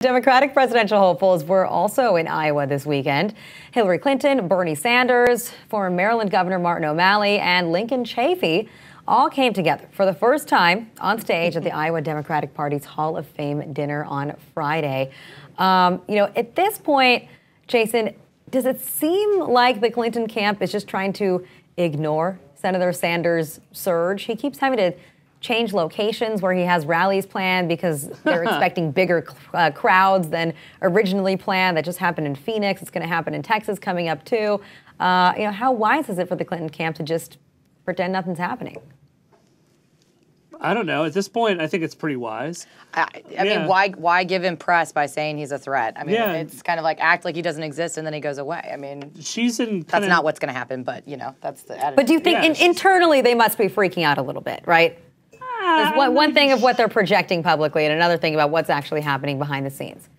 Democratic presidential hopefuls were also in Iowa this weekend. Hillary Clinton, Bernie Sanders, former Maryland Governor Martin O'Malley, and Lincoln Chafee all came together for the first time on stage at the Iowa Democratic Party's Hall of Fame dinner on Friday. At this point, Jason, does it seem like the Clinton camp is just trying to ignore Senator Sanders' surge? He keeps having to change locations where he has rallies planned because they're expecting bigger crowds than originally planned. That just happened in Phoenix. It's going to happen in Texas coming up too. How wise is it for the Clinton camp to just pretend nothing's happening? I don't know. At this point, I think it's pretty wise. I mean, why give him press by saying he's a threat? I mean, it's kind of like act like he doesn't exist and then he goes away. I mean, that's not what's going to happen, but, that's the attitude. But do you think internally they must be freaking out a little bit, right? There's one thing of what they're projecting publicly and another thing about what's actually happening behind the scenes.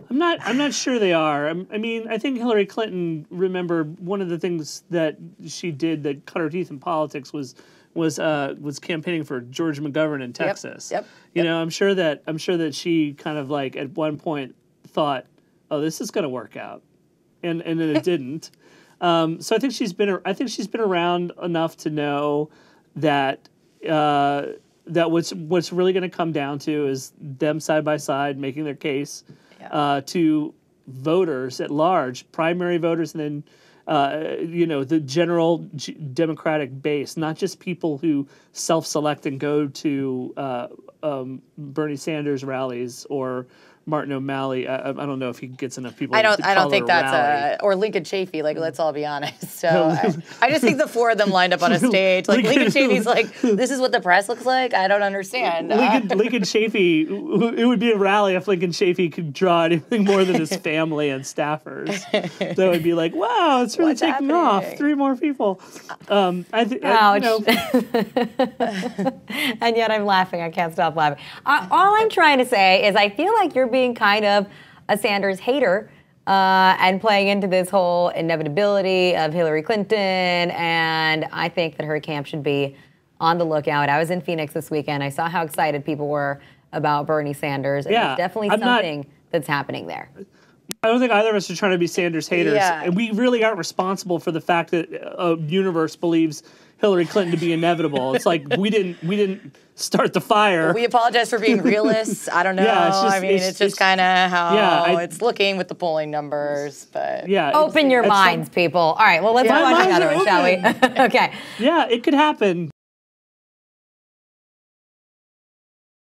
I'm not sure they are. I mean, I think Hillary Clinton, remember, one of the things that she did that cut her teeth in politics was campaigning for George McGovern in Texas. Yep. I'm sure that she kind of like at one point thought, oh, this is going to work out, and then it didn't. So I think she's been around enough to know that that what's really going to come down to is them side by side making their case to voters at large, primary voters, and then the general Democratic base, not just people who self-select and go to Bernie Sanders rallies or Martin O'Malley. I don't know if he gets enough people. I don't think that's or Lincoln Chafee. Like, let's all be honest. So I just think the four of them lined up on a stage. Like Lincoln Chafee's like, this is what the press looks like. I don't understand. Lincoln Chafee. It would be a rally if Lincoln Chafee could draw anything more than his family and staffers. That would be like, wow, it's really taking off. 3 more people. Ouch. And yet I'm laughing. I can't stop laughing. All I'm trying to say is I feel like you're being kind of a Sanders hater and playing into this whole inevitability of Hillary Clinton, and I think that her camp should be on the lookout. I was in Phoenix this weekend. I saw how excited people were about Bernie Sanders, and there's definitely something that's happening there. I don't think either of us are trying to be Sanders haters, and we really aren't responsible for the fact that a universe believes Hillary Clinton to be inevitable. It's like we didn't start the fire. We apologize for being realists. I don't know. It's just kind of how it's looking with the polling numbers. But open your minds, people. All right, well, let's watch another one, shall we? Okay. Yeah, it could happen.